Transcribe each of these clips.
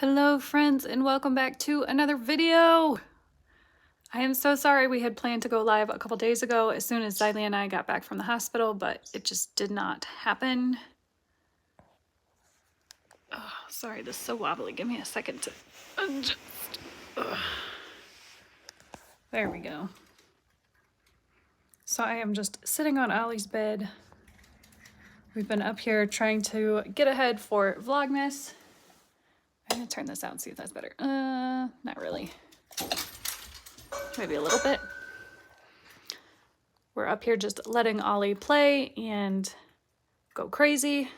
Hello friends and welcome back to another video. I am so sorry we had planned to go live a couple days ago as soon as Xylee and I got back from the hospital, but it just did not happen. Oh, sorry, this is so wobbly. Give me a second to adjust. There we go. So I am just sitting on Ollie's bed. We've been up here trying to get ahead for Vlogmas. I'm gonna turn this out and see if that's better. Not really. Maybe a little bit. We're up here just letting Ollie play and go crazy.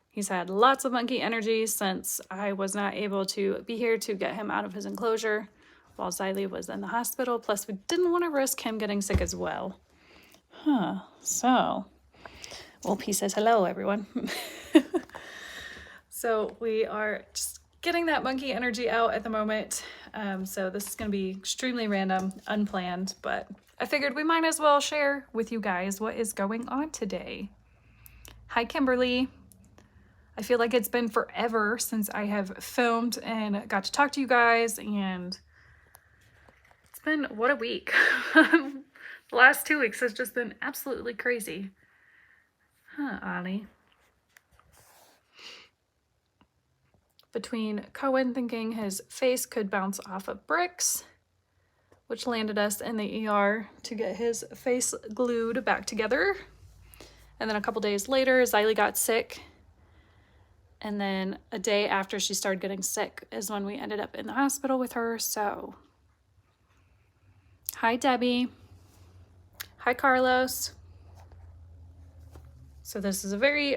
He's had lots of monkey energy since I was not able to be here to get him out of his enclosure while Xylee was in the hospital. Plus, we didn't want to risk him getting sick as well. So, Wolfie says hello, everyone. So we are just getting that monkey energy out at the moment. So this is going to be extremely random, unplanned, but I figured we might as well share with you guys what is going on today. Hi, Kimberly. I feel like it's been forever since I have filmed and got to talk to you guys, and it's been, what a week. The last 2 weeks has just been absolutely crazy. Ollie. Between Cohen thinking his face could bounce off of bricks, which landed us in the ER to get his face glued back together. And then a couple days later, Xylee got sick. And then a day after she started getting sick is when we ended up in the hospital with her. So, hi, Debbie. Hi, Carlos. So this is a very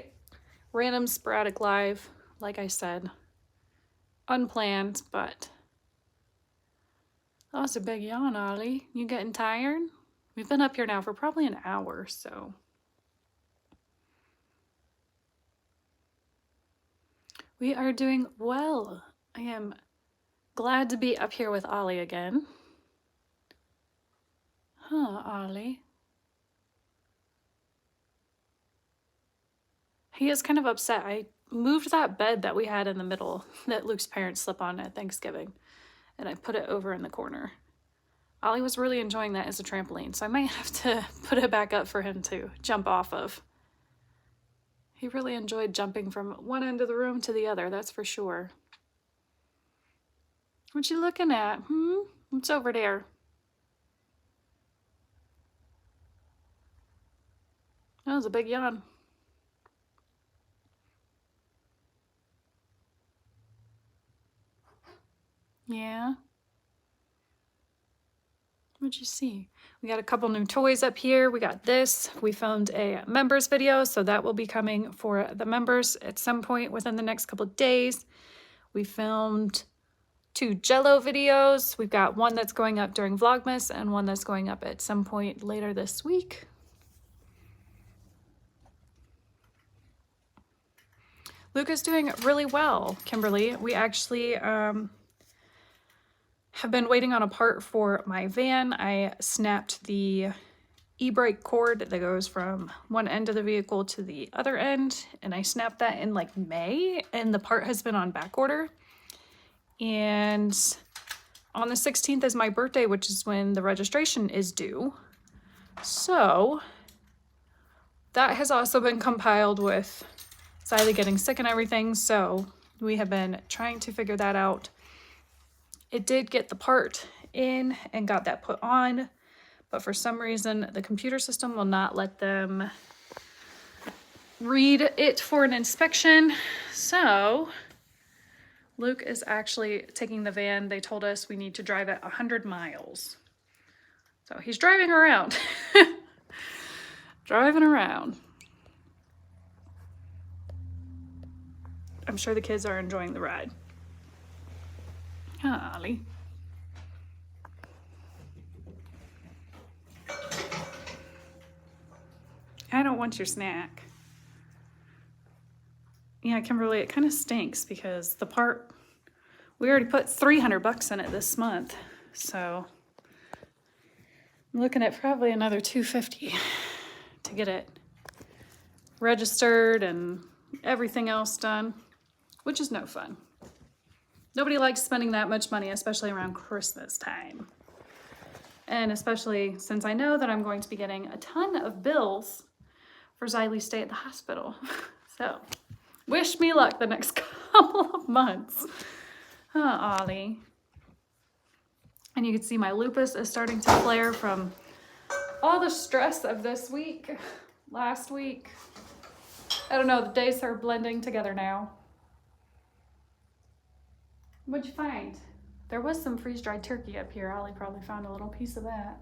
random, sporadic live, like I said. Unplanned, but that was a big yawn, Ollie. You getting tired? We've been up here now for probably an hour, so. We are doing well. I am glad to be up here with Ollie again. Ollie. He is kind of upset. I moved that bed that we had in the middle that Luke's parents slept on at Thanksgiving, and I put it over in the corner. Ollie was really enjoying that as a trampoline, so I might have to put it back up for him to jump off of. He really enjoyed jumping from one end of the room to the other, that's for sure. What you looking at? What's over there? That was a big yawn. Yeah. What'd you see? We got a couple new toys up here. We got this. We filmed a members video, so that will be coming for the members at some point within the next couple of days. We filmed 2 Jello videos. We've got one that's going up during Vlogmas and one that's going up at some point later this week. Luke is doing really well, Kimberly. We actually have been waiting on a part for my van. I snapped the e-brake cord that goes from one end of the vehicle to the other end, and I snapped that in like May, and the part has been on back order. And on the 16th is my birthday, which is when the registration is due. So that has also been compiled with Xylee getting sick and everything, so we have been trying to figure that out. It did get the part in and got that put on, but for some reason the computer system will not let them read it for an inspection. So Luke is actually taking the van. They told us we need to drive it 100 miles. So he's driving around. Driving around. I'm sure the kids are enjoying the ride. Ollie. I don't want your snack. Yeah, Kimberly, it kind of stinks because the part, we already put $300 in it this month. So I'm looking at probably another $250 to get it registered and everything else done, which is no fun. Nobody likes spending that much money, especially around Christmas time. And especially since I know that I'm going to be getting a ton of bills for Xylie's stay at the hospital. So, wish me luck the next couple of months. Ollie. And you can see my lupus is starting to flare from all the stress of this week, last week. I don't know, the days are blending together now. What'd you find? There was some freeze-dried turkey up here. Ollie probably found a little piece of that.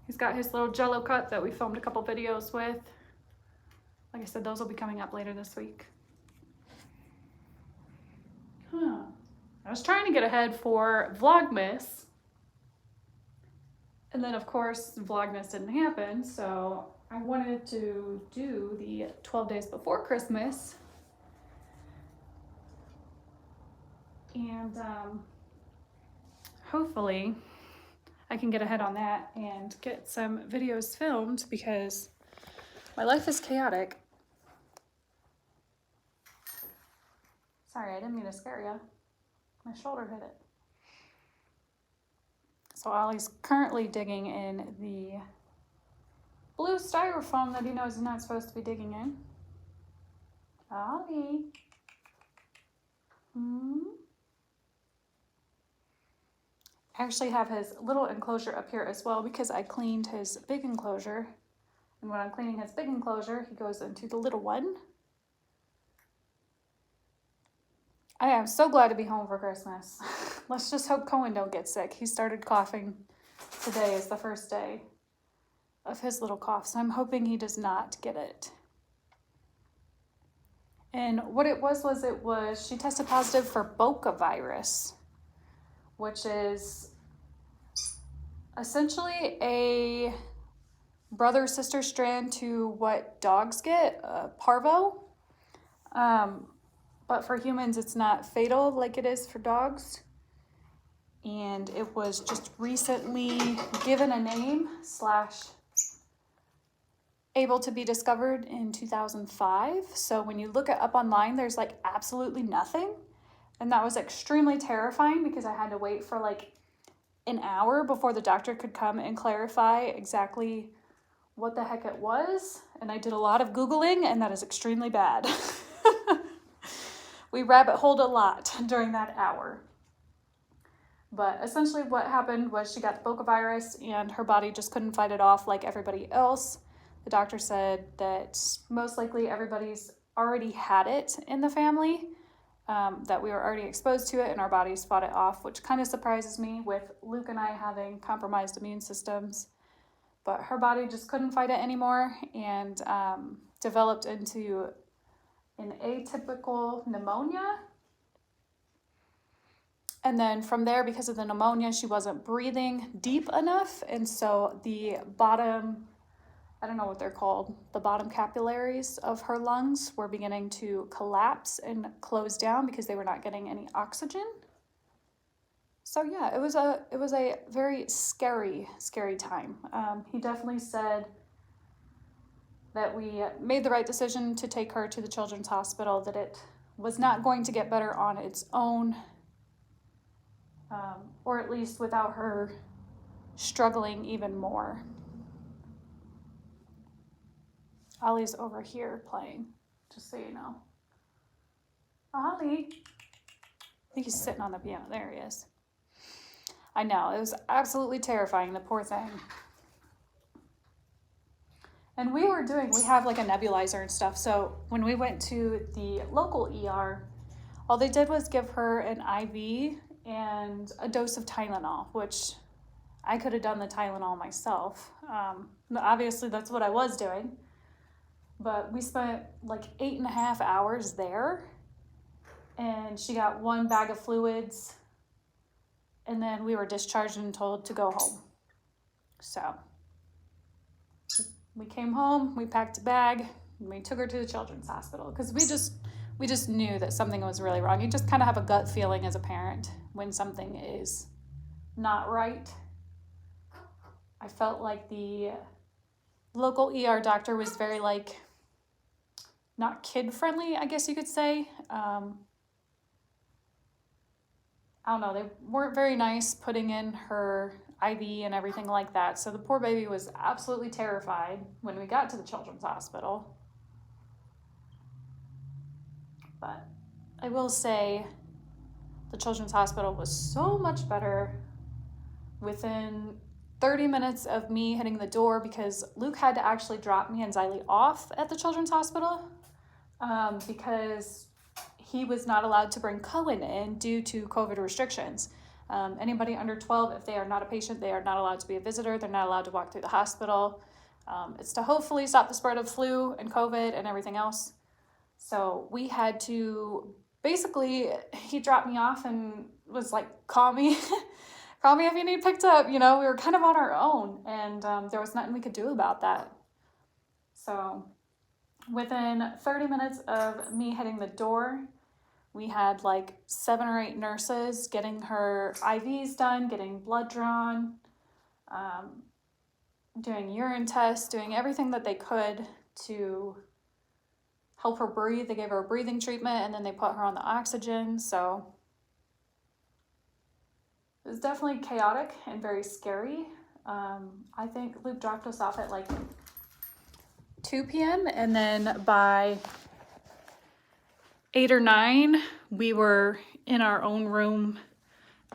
He's got his little Jell-O cut that we filmed a couple videos with. Like I said, those will be coming up later this week. I was trying to get ahead for Vlogmas. And then, of course, Vlogmas didn't happen, so I wanted to do the 12 days before Christmas. And hopefully I can get ahead on that and get some videos filmed because my life is chaotic. Sorry, I didn't mean to scare you. My shoulder hit it. So Ollie's currently digging in the blue styrofoam that he knows he's not supposed to be digging in. Ollie. I actually have his little enclosure up here as well because I cleaned his big enclosure. And when I'm cleaning his big enclosure, he goes into the little one. I am so glad to be home for Christmas. Let's just hope Cohen don't get sick. He started coughing. Today is the first day of his little cough, so I'm hoping he does not get it. And what it was she tested positive for Boca virus, which is essentially a brother-sister strand to what dogs get, parvo. But for humans, it's not fatal like it is for dogs. And it was just recently given a name / able to be discovered in 2005. So when you look it up online, there's like absolutely nothing. And that was extremely terrifying because I had to wait for like an hour before the doctor could come and clarify exactly what the heck it was. And I did a lot of Googling, and that is extremely bad. We rabbit holed a lot during that hour. But essentially what happened was she got the Boca virus and her body just couldn't fight it off like everybody else. The doctor said that most likely everybody's already had it in the family, that we were already exposed to it and our bodies fought it off, which kind of surprises me with Luke and I having compromised immune systems. But her body just couldn't fight it anymore and developed into an atypical pneumonia. And then from there, because of the pneumonia, she wasn't breathing deep enough. And so the bottom, I don't know what they're called, the bottom capillaries of her lungs were beginning to collapse and close down because they were not getting any oxygen. So yeah, it was a very scary time. He definitely said that we made the right decision to take her to the children's hospital, that it was not going to get better on its own, or at least without her struggling even more. Ollie's over here playing, just so you know. Ollie. I think he's sitting on the piano. There he is. I know, it was absolutely terrifying, the poor thing. And we have like a nebulizer and stuff. So when we went to the local ER, all they did was give her an IV and a dose of Tylenol, which I could have done the Tylenol myself. Obviously that's what I was doing. But we spent like 8.5 hours there, and she got 1 bag of fluids, and then we were discharged and told to go home. So we came home, we packed a bag, and we took her to the children's hospital because we just knew that something was really wrong. You just kind of have a gut feeling as a parent when something is not right. I felt like the local ER doctor was very like, not kid friendly, I guess you could say. I don't know, they weren't very nice putting in her IV and everything like that. So the poor baby was absolutely terrified when we got to the children's hospital. But I will say the children's hospital was so much better within 30 minutes of me hitting the door, because Luke had to actually drop me and Xylee off at the children's hospital because he was not allowed to bring Cohen in due to COVID restrictions. Anybody under 12, if they are not a patient, they are not allowed to be a visitor. They're not allowed to walk through the hospital. It's to hopefully stop the spread of flu and COVID and everything else. So we had to, basically, he dropped me off and was like, call me. Call me if you need picked up. You know, we were kind of on our own, and there was nothing we could do about that. So within 30 minutes of me hitting the door, we had like 7 or 8 nurses getting her IVs done, getting blood drawn, doing urine tests, doing everything that they could to help her breathe. They gave her a breathing treatment, and then they put her on the oxygen. So it was definitely chaotic and very scary. I think Luke dropped us off at like 2 p.m. and then by 8 or 9, we were in our own room.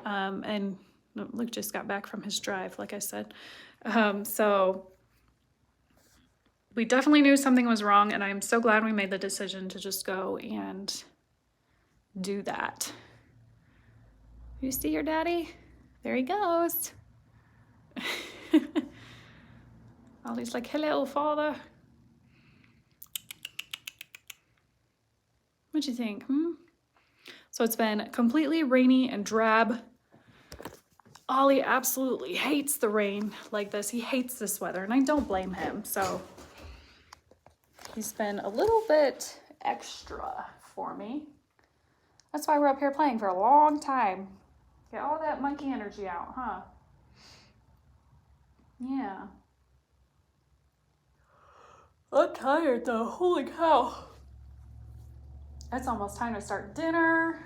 And Luke just got back from his drive, like I said. So we definitely knew something was wrong, and I'm so glad we made the decision to just go and do that. You see your daddy? There he goes. Ollie's like, hello, father. What'd you think? So it's been completely rainy and drab. Ollie absolutely hates the rain like this. He hates this weather, and I don't blame him. So he's been a little bit extra for me. That's why we're up here playing for a long time. Get all that monkey energy out, huh? Yeah. I'm tired though. Holy cow. It's almost time to start dinner.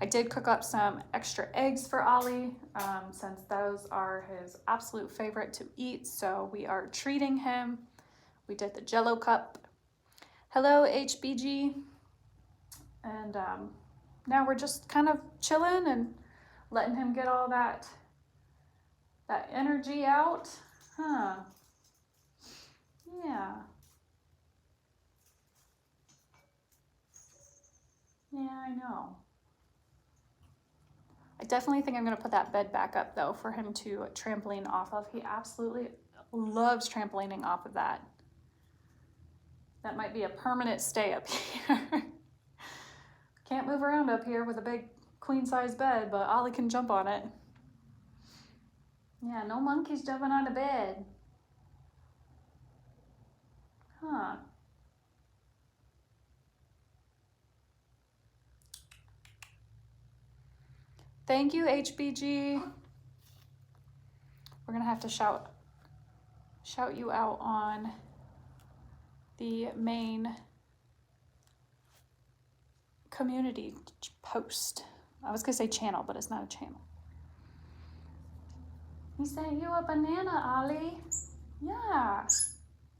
I did cook up some extra eggs for Ollie since those are his absolute favorite to eat. So we are treating him. We did the Jello cup. Hello, HBG. And now we're just kind of chilling and letting him get all that energy out. Huh. Yeah. Yeah, I know. I definitely think I'm going to put that bed back up, though, for him to trampoline off of. He absolutely loves trampolining off of that. That might be a permanent stay up here. Can't move around up here with a big queen-size bed, but Ollie can jump on it. Yeah, no monkeys jumping on the bed. Huh. Thank you, HBG. We're gonna have to shout you out on the main community post. I was gonna say channel, but it's not a channel. He sent you a banana, Ollie. Yeah,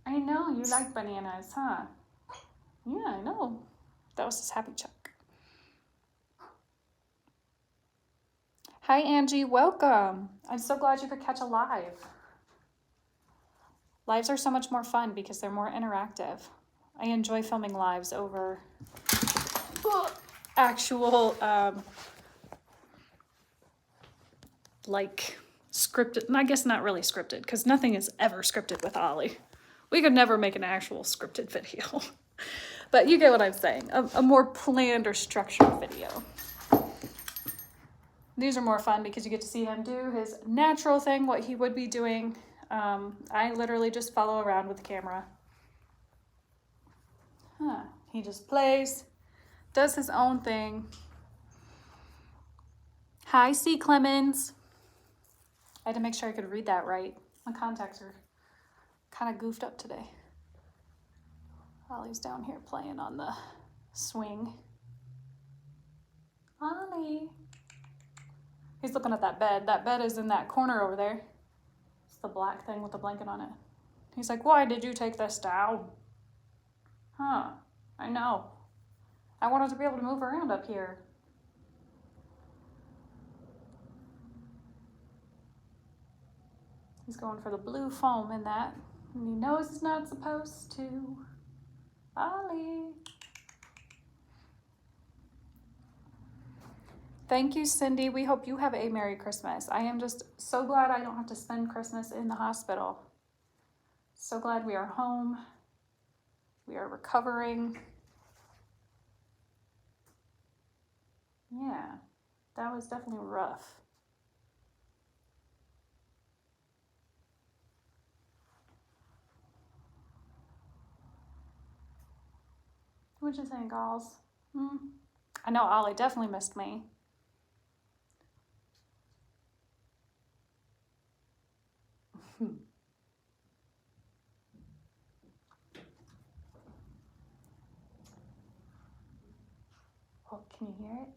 I know you like bananas, huh? Yeah, I know. That was his happy chuck. Hi, Angie. Welcome. I'm so glad you could catch a live. Lives are so much more fun because they're more interactive. I enjoy filming lives over actual, like scripted. I guess not really scripted, because nothing is ever scripted with Ollie. We could never make an actual scripted video. But you get what I'm saying. A more planned or structured video. These are more fun because you get to see him do his natural thing, what he would be doing. I literally just follow around with the camera. Huh. He just plays, does his own thing. Hi, C. Clemens. I had to make sure I could read that right. My contacts are kind of goofed up today. Ollie's down here playing on the swing. Ollie. He's looking at that bed. That bed is in that corner over there. It's the black thing with the blanket on it. He's like, why did you take this down? Huh, I know. I wanted to be able to move around up here. He's going for the blue foam in that. And he knows he's not supposed to. Ollie. Thank you, Cindy. We hope you have a Merry Christmas. I am just so glad I don't have to spend Christmas in the hospital. So glad we are home. We are recovering. Yeah, that was definitely rough. What'd you think, Galls? I know Ollie definitely missed me. Oh, can you hear it?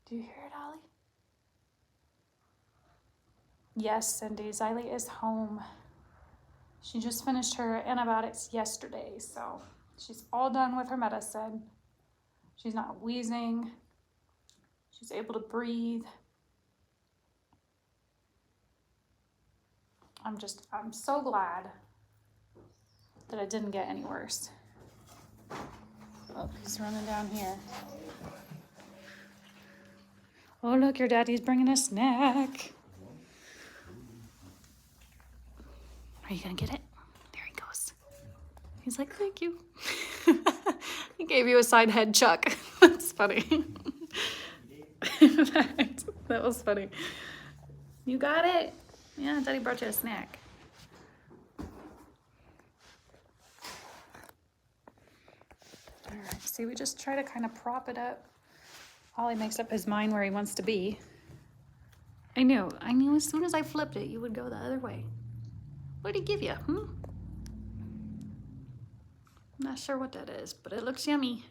Do you hear it, Ollie? Yes, Cindy, Xylee is home. She just finished her antibiotics yesterday, so she's all done with her medicine. She's not wheezing. She's able to breathe. I'm so glad that it didn't get any worse. Oh, he's running down here. Oh, look, your daddy's bringing a snack. Are you gonna get it? There he goes. He's like, thank you. He gave you a side head chuck. That's funny. That was funny. You got it? Yeah, daddy brought you a snack. All right, see, we just try to kind of prop it up. Ollie makes up his mind where he wants to be. I knew as soon as I flipped it, you would go the other way. What did he give you? Not sure what that is, but it looks yummy.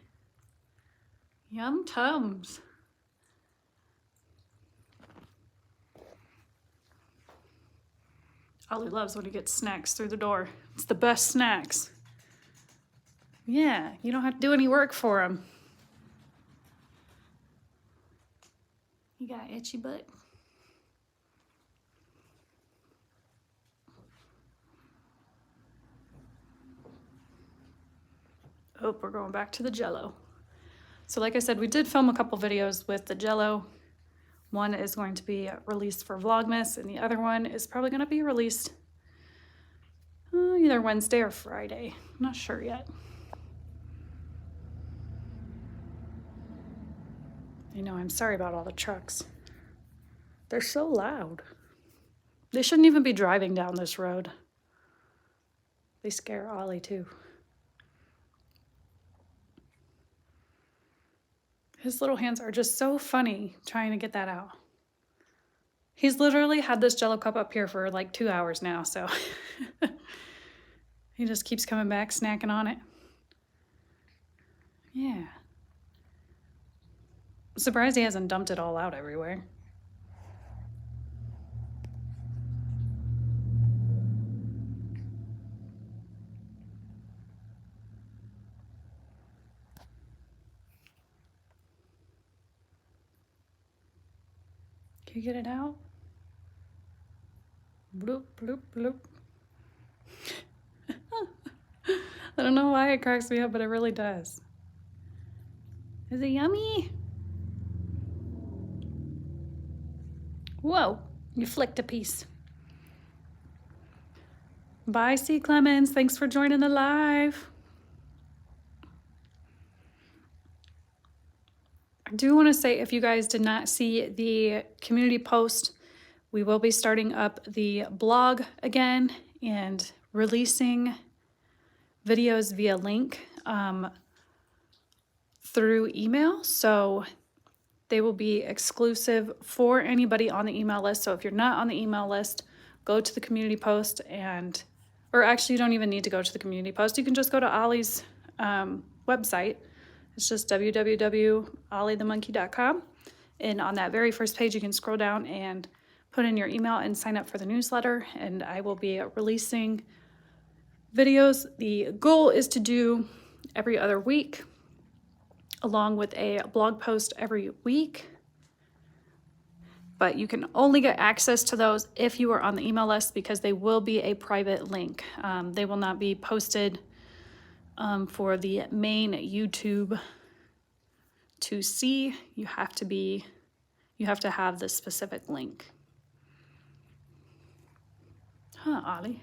Yum Tums. Ollie loves when he gets snacks through the door. It's the best snacks. Yeah, you don't have to do any work for him. You got itchy butt? Oh, we're going back to the Jell-O. So like I said, we did film a couple videos with the Jell-O. One is going to be released for Vlogmas, and the other one is probably going to be released either Wednesday or Friday. I'm not sure yet. I know, I'm sorry about all the trucks. They're so loud. They shouldn't even be driving down this road. They scare Ollie too. His little hands are just so funny trying to get that out. He's literally had this Jell-O cup up here for like 2 hours now, so he just keeps coming back, snacking on it. Yeah. I'm surprised he hasn't dumped it all out everywhere. Can you get it out? Bloop, bloop, bloop. I don't know why it cracks me up, but it really does. Is it yummy? Whoa, you flicked a piece. Bye, C. Clemens. Thanks for joining the live. I do want to say, if you guys did not see the community post, we will be starting up the blog again and releasing videos via link through email. So they will be exclusive for anybody on the email list. So if you're not on the email list, go to the community post or actually you don't even need to go to the community post. You can just go to Ollie's website. It's just www.olliethemonkey.com, And on that very first page, you can scroll down and put in your email and sign up for the newsletter. And I will be releasing videos. The goal is to do every other week, along with a blog post every week. But you can only get access to those if you are on the email list, because they will be a private link. They will not be posted for the main YouTube to see. You have to have the specific link. Huh, Ollie.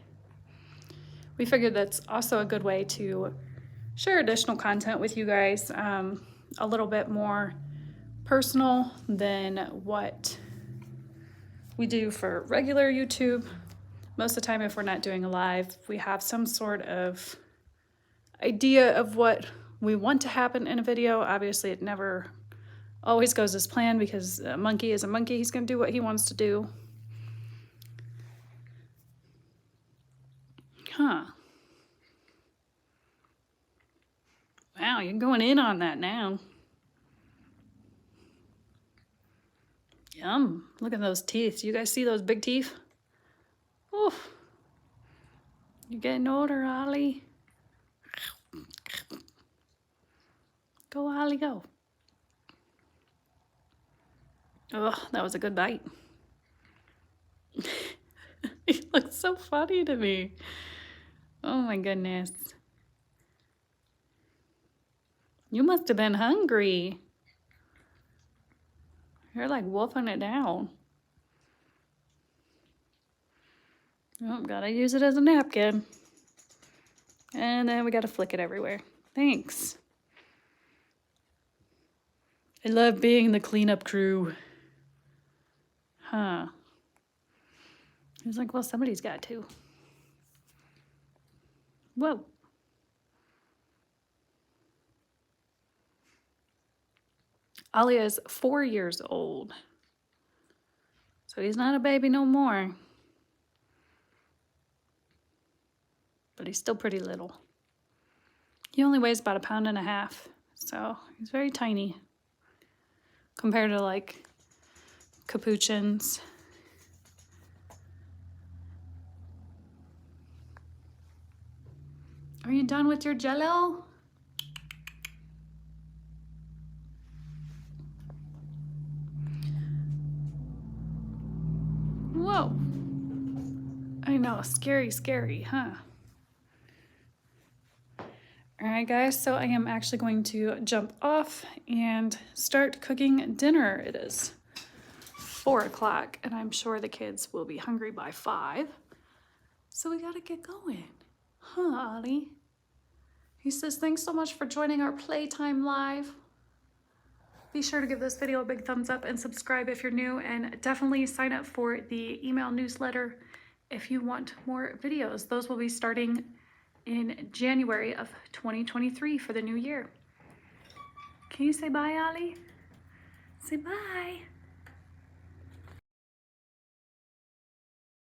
We figured that's also a good way to share additional content with you guys, a little bit more personal than what we do for regular YouTube. Most of the time, if we're not doing a live, we have some sort of idea of what we want to happen in a video. Obviously, it never always goes as planned, because a monkey is a monkey. He's going to do what he wants to do. Huh. Wow, you're going in on that now. Yum. Look at those teeth. You guys see those big teeth? Oof. You're getting older, Ollie. Go, Ollie, go. Ugh, that was a good bite. He looks so funny to me. Oh my goodness. You must have been hungry. You're like wolfing it down. Oh, gotta use it as a napkin. And then we gotta flick it everywhere. Thanks. I love being the cleanup crew. Huh. He was like, well, somebody's got to. Whoa. Ollie is 4 years old. So he's not a baby no more. But he's still pretty little. He only weighs about 1.5 pounds. So he's very tiny compared to like capuchins. Are you done with your Jell-O? Whoa. I know, scary, scary, huh? All right, guys, so I am actually going to jump off and start cooking dinner. It is 4 o'clock, and I'm sure the kids will be hungry by 5. So we gotta get going. Huh, Ollie? He says, thanks so much for joining our Playtime Live. Be sure to give this video a big thumbs up and subscribe if you're new, and definitely sign up for the email newsletter if you want more videos. Those will be starting in January of 2023 for the new year. Can you say bye, Ollie? Say bye.